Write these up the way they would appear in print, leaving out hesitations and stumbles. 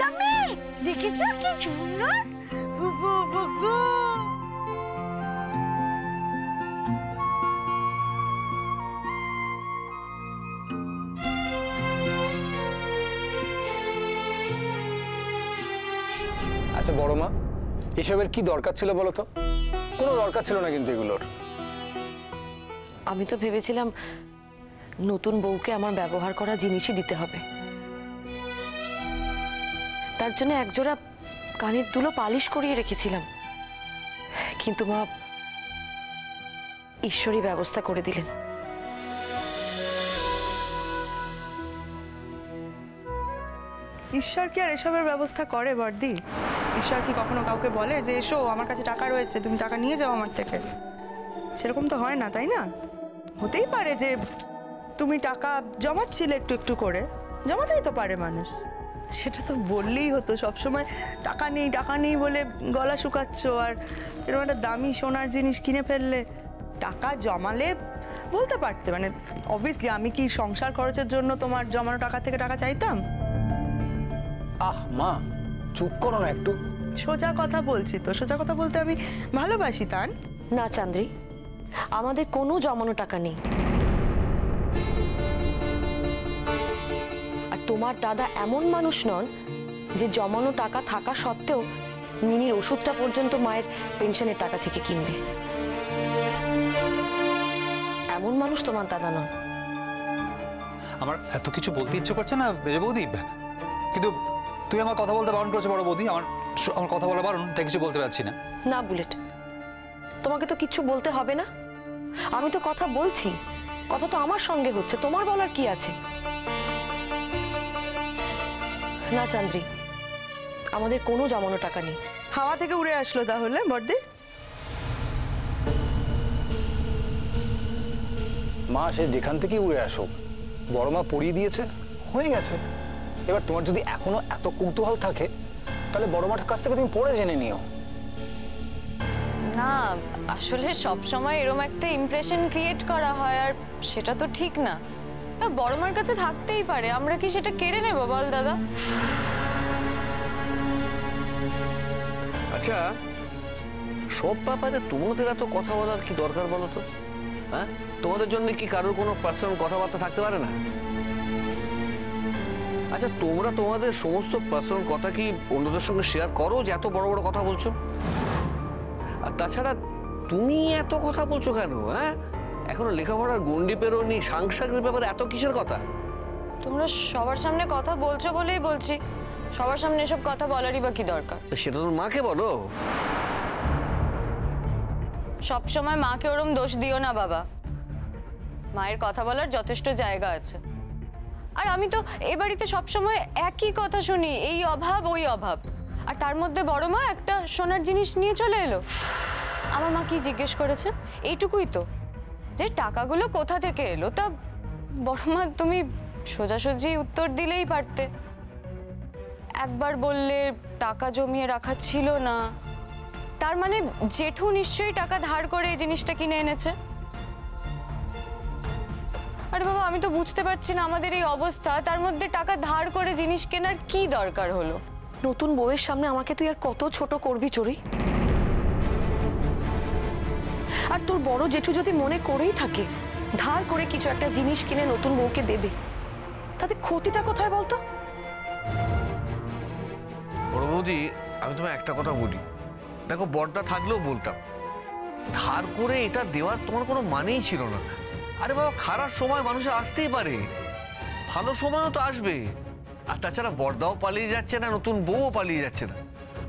একটা মেয়ে দেখেছো কি সুন্দর। আচ্ছা বড় মা, এসবের কি দরকার ছিল বলো তো? কোনো দরকার ছিল না কিন্তু এগুলোর। আমি তো ভেবেছিলাম নতুন বউকে আমার ব্যবহার করা জিনিসই দিতে হবে, তার জন্য একজোড়া কানের দুলো পালিশ করিয়ে রেখেছিলাম, কিন্তু মা ঈশ্বরই ব্যবস্থা করে দিলেন। ঈশ্বর কি আর এসবের ব্যবস্থা করে বর্দি? ঈশ্বর কি কখনো কাউকে বলে যে এসো আমার কাছে টাকা রয়েছে, তুমি টাকা নিয়ে যাও আমার থেকে? সেরকম তো হয় না, তাই না? হতেই পারে যে তুমি টাকা জমাচ্ছিলে একটু একটু করে, জমাতেই তো পারে মানুষ, সেটা তো বললেই হতো। সবসময় টাকা নেই বলে গলা শুকাচ্ছ, আর এরকম একটা দামি সোনার জিনিস কিনে ফেললে। টাকা জমালে বলতে পারতে, মানে অবভিয়াসলি আমি কি সংসার খরচের জন্য তোমার জমানো টাকা থেকে টাকা চাইতাম? আহ মা, চুপ করো না একটু। সোজা কথা বলছি তো, সোজা কথা বলতে আমি ভালোবাসি তান। না চান্দ্রী, আমাদের কোনো জমানো টাকা নেই, আর তোমার দাদা এমন মানুষ নন যে জমানো টাকা থাকা সত্ত্বেও মিনির ওষুধটা পর্যন্ত মায়ের পেনশনের টাকা থেকে কিনবে। এমন মানুষ তোমার দাদা নন। আমার এত কিছু বলতে ইচ্ছে করছে না মেজ বৌদি, কিন্তু তুই আমার কথা বলতে বারণ করেছো বড় বৌদি। আমার কথা বলা বারণ, তাই কিছু বলতে পারছি না। না বুলেট, তোমাকে তো কিচ্ছু বলতে হবে না, আমি তো কথা বলছি, কথা তো আমার সঙ্গে হচ্ছে, তোমার বলার কি আছে? না চান্দ্রী, আমাদের কোনো জমানো টাকা নেই। হাওয়া থেকে উড়ে আসলো তাহলে বর্দি? মা সে যেখান থেকে উড়ে আসুক, বড় মা পড়িয়ে দিয়েছে, হয়ে গেছে। এবার তোমার যদি এখনো এত কৌতূহল থাকে তাহলে বড় মার কাছ থেকে তুমি পড়ে জেনে নিও। না আসলে সব সময় এরকম একটা ইমপ্রেশন ক্রিয়েট করা হয়, আর সেটা তো ঠিক না। বড় মার কাছে থাকতেই পারে, আমরা কি সেটা কেড়ে নেব বল দাদা? আচ্ছা, সব ব্যাপারে তোমাদের এত কথা বলার কি দরকার বলো তো? হ্যাঁ, তোমাদের জন্য কি কারোর কোনো পার্সোনাল কথাবার্তা থাকতে পারে না? আচ্ছা, তোমরা তোমাদের সমস্ত পার্সোনাল কথা কি অন্যদের সঙ্গে শেয়ার করো যে এত বড় বড় কথা বলছো? আর তাছাড়া তুমি এত কথা বলছো কেন? হ্যাঁ, এখনো লেখাপড়ার গন্ডি পেরোনি, সাংসারিক ব্যাপারে এত কিসের কথা? তোমরা সবার সামনে কথা বলছো বলেই বলছি, সবার সামনে এসব কথা বলারই বা কি দরকার? সেটা তোর মাকে বলো। সব সময় মাকে ওরম দোষ দিও না বাবা, মায়ের কথা বলার যথেষ্ট জায়গা আছে। আর আমি তো এ বাড়িতে সবসময় একই কথা শুনি, এই অভাব ওই অভাব, আর তার মধ্যে বড় মা একটা সোনার জিনিস নিয়ে চলে এলো। আমার মা কি জিজ্ঞেস করেছে? এইটুকুই তো, যে টাকাগুলো কোথা থেকে এলো। তা বড় মা তুমি সোজাসুজি উত্তর দিলেই পারতে। একবার বললে টাকা জমিয়ে রাখা ছিল না, তার মানে জেঠু নিশ্চয়ই টাকা ধার করে এই জিনিসটা কিনে এনেছে। আরে বাবা, আমি তো বুঝতে পারছি না আমাদের এই অবস্থা, তার মধ্যে টাকা ধার করে জিনিস কেনার কি দরকার হলো? নতুন বউয়ের সামনে আমাকে তুই আর কত ছোট করবি চুরি? আর তোর বড় জেঠু যদি মনে করেই থাকে ধার করে কিছু একটা জিনিস কিনে নতুন বউকে দেবে, তাতে ক্ষতিটা কোথায় বলতো? বড় বৌদি, আমি তোমায় একটা কথা বলি, দেখো বড়দা থাকলেও বলতাম, ধার করে এটা দেওয়ার তোমার কোনো মানেই ছিল না। আরে বাবা, খারাপ সময় মানুষের আসতেই পারে, ভালো সময়ও তো আসবে। আর তাছাড়া বড়দাও পালিয়ে যাচ্ছে না, নতুন বউও পালিয়ে যাচ্ছে না।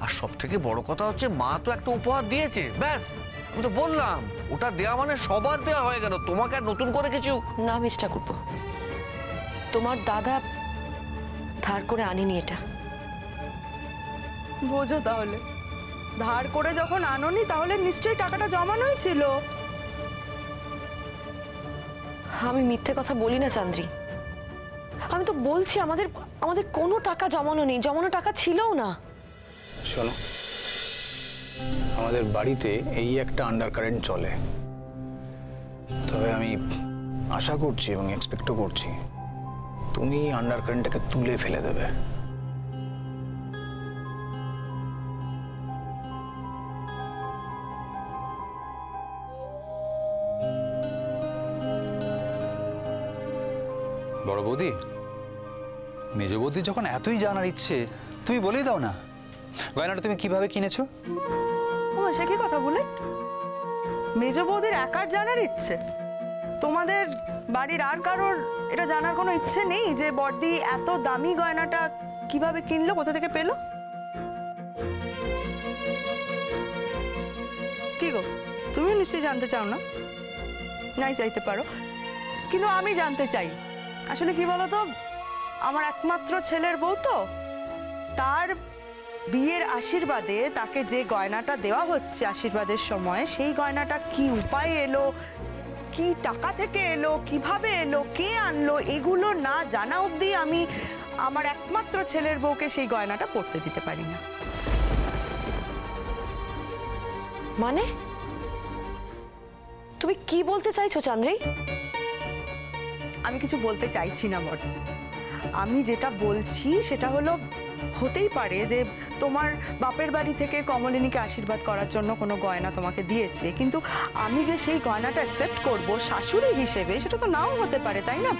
আর সব থেকে বড় কথা হচ্ছে, মা তো একটা উপহার দিয়েছে, ব্যাস। আমি তো বললাম, ওটা দেওয়া মানে সবার দেওয়া হয়ে গেল, তোমাকে আর নতুন করে কিছু না। মিস্টার করবো, তোমার দাদা ধার করে আনেনি এটা। বোঝো তাহলে, ধার করে যখন আনোনি তাহলে নিশ্চয়ই টাকাটা জমানোই ছিল। আমি মিথ্যে কথা বলি না চান্দ্রী, আমি তো বলছি আমাদের আমাদের কোনো টাকা জমানো নেই, জমানো টাকা ছিলও না। শোনো, আমাদের বাড়িতে এই একটা আন্ডার কারেন্ট চলে, তবে আমি আশা করছি এবং এক্সপেক্টও করছি তুমি আন্ডার কারেন্টটাকে তুলে ফেলে দেবে। বড় বৌদি, মেজ বৌদি যখন এতই জানার ইচ্ছে, তুমি বলেই দাও না গয়নাটা তুমি কিভাবে কিনেছো। ও সে কি কথা বুলেট? মেজ বৌদির একার জানার ইচ্ছে? তোমাদের বাড়ির আর কারোর এটা জানার কোনো ইচ্ছে নেই যে বড়দি এত দামি গয়নাটা কিভাবে কিনলো, কোথা থেকে পেলো? কি গো, তুমিও নিশ্চয়ই জানতে চাও না? নাই চাইতে পারো, কিন্তু আমি জানতে চাই। আসলে কি বলো তো, আমার একমাত্র ছেলের বউ তো, তার বিয়ের আশীর্বাদে তাকে যে গয়নাটা দেওয়া হচ্ছে আশীর্বাদের সময়, সেই গয়নাটা কি উপায়ে এলো, কি টাকা থেকে এলো, কিভাবে এলো, কে আনলো, এগুলো না জানা অবধি আমি আমার একমাত্র ছেলের বউকে সেই গয়নাটা পরতে দিতে পারি না। মানে তুমি কি বলতে চাইছো চান্দ্রী? আমি কিছু বলতে চাইছি না বড়, আমি যেটা বলছি সেটা হলো, হতেই পারে যে তোমার বাপের বাড়ি থেকে কমলিনীকে আশীর্বাদ করার জন্য কোনো গয়না তোমাকে দিয়েছে, কিন্তু আমি যে সেই গয়নাটা অ্যাকসেপ্ট করব শাশুড়ি হিসেবে, সেটা তো নাও হতে পারে, তাই না?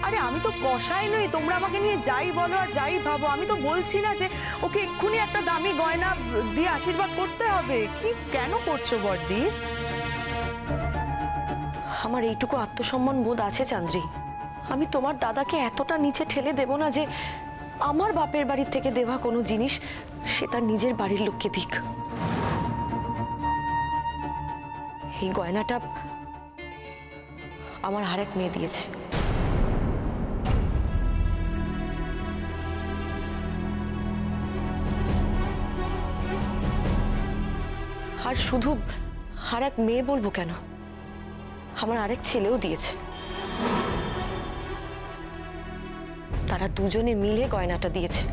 আরে আমি তো কষাই নই, তোমরা আমাকে নিয়ে যাই বলো আর যাই ভাবো, আমি তো বলছি না যে ওকে এক্ষুনি একটা দামি গয়না দিয়ে আশীর্বাদ করতে হবে। কি কেন করছো বড়দি? আমার এইটুকু আত্মসম্মান বোধ আছে চান্দ্রী, আমি তোমার দাদাকে এতটা নিচে ঠেলে দেব না যে আমার বাপের বাড়ির থেকে দেওয়া কোনো জিনিস সে তার নিজের বাড়ির লোককে দিক। এই গয়নাটা আমার আরেক মেয়ে দিয়েছে। আর শুধু আরেক মেয়ে বলবো কেন, আমার আরেক ছেলেও দিয়েছে। তারা দুজনে মিলে গয়নাটা দিয়েছে।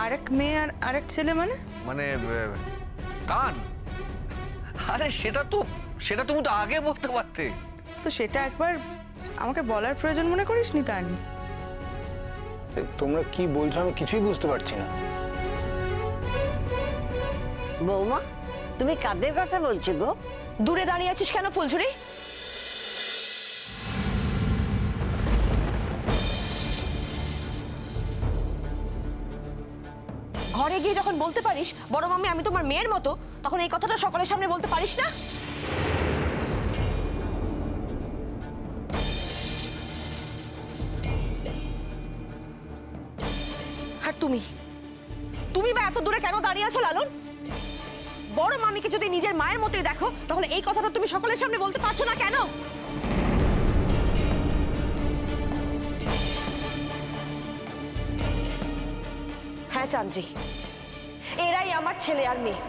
আরেক মেয়ে আর আরেক ছেলে মানে? মানে কান? আরে সেটা তুমি তো আগে বলতে পারতে। তো সেটা একবার আমাকে বলার প্রয়োজন মনে করিসনি তান? তোমরা কি বলছো আমি কিছুই বুঝতে পারছি না। বৌমা, তুমি কাদের কথা বলছো গো? দূরে দাঁড়িয়ে আছিস কেন ফুলঝুরি? ঘরে গিয়ে যখন বলতে পারিস বড় মামি আমি তোমার মেয়ের মতো, তখন এই কথাটা সকলের সামনে বলতে পারিস না? আর তুমি বা এত দূরে কেন দাঁড়িয়ে আছো লালন? বড় মামিকে যদি নিজের মায়ের মতোই দেখো, তাহলে এই কথাটা তুমি সকলের সামনে বলতে পারছো না কেন? হ্যাঁ চান্দ্রী, এরাই আমার ছেলে আর মেয়ে।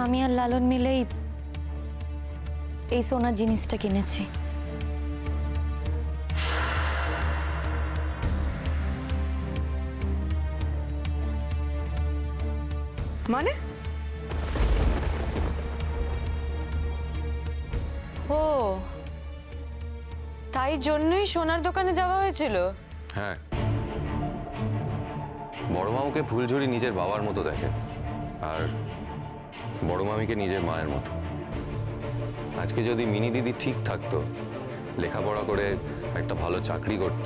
আমি আর লালন মিলেই এই সোনার জিনিসটা কিনেছি। মানে? ও, তাই জন্যই সোনার দোকানে যাওয়া হয়েছিল? হ্যাঁ, বড় মামুকে ফুলঝুরি নিজের বাবার মতো দেখে, আর বড় মামিকে নিজের মায়ের মতো। আজকে যদি মিনি দিদি ঠিক থাকতো, লেখাপড়া করে একটা ভালো চাকরি করত,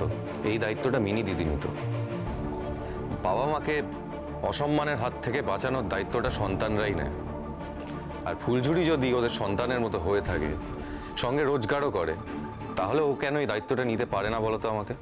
এই দায়িত্বটা মিনি দিদি নিত। বাবা মাকে অসম্মানের হাত থেকে বাঁচানোর দায়িত্বটা সন্তানরাই নেয়। আর ফুলঝুরি যদি ওদের সন্তানের মতো হয়ে থাকে, সঙ্গে রোজগারও করে, তাহলে ও কেন এই দায়িত্বটা নিতে পারে না বলো তো আমাকে?